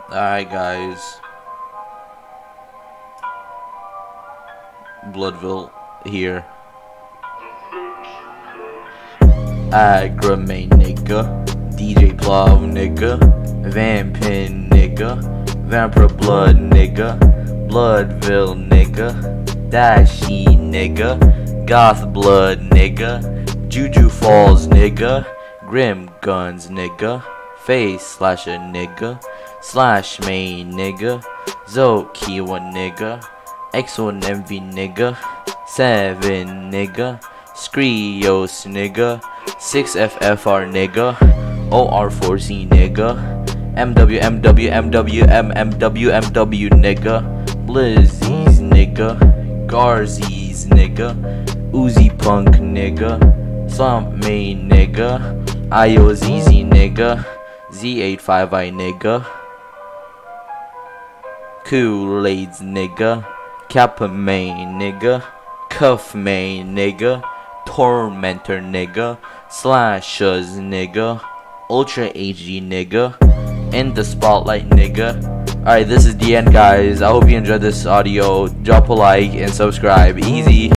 Alright, guys. Bloodville here. Agramay nigga, DJ Plav nigga, Vampin nigga, Vampire Blood nigga, Bloodville nigga, Dashi nigga, Goth Blood nigga, Juju Falls nigga, Grim Guns nigga, Face Slasher nigga, Slash Main nigga, Zokiwa nigga, X1MV nigga, 7 nigga, Skrios nigga, 6FFR nigga, OR4C nigga, MW nigga, Blizzies nigga, Garzies nigga, Uzi Punk nigga, Slump Main nigga, IOZZ nigga, Z85I nigga, Kool-Aids nigga, Kappa Main nigga, Cuff Main nigga, Tormentor nigga, Slashers nigga, Ultra HG nigga, In the Spotlight nigga. Alright, this is the end, guys. I hope you enjoyed this audio. Drop a like and subscribe. Easy.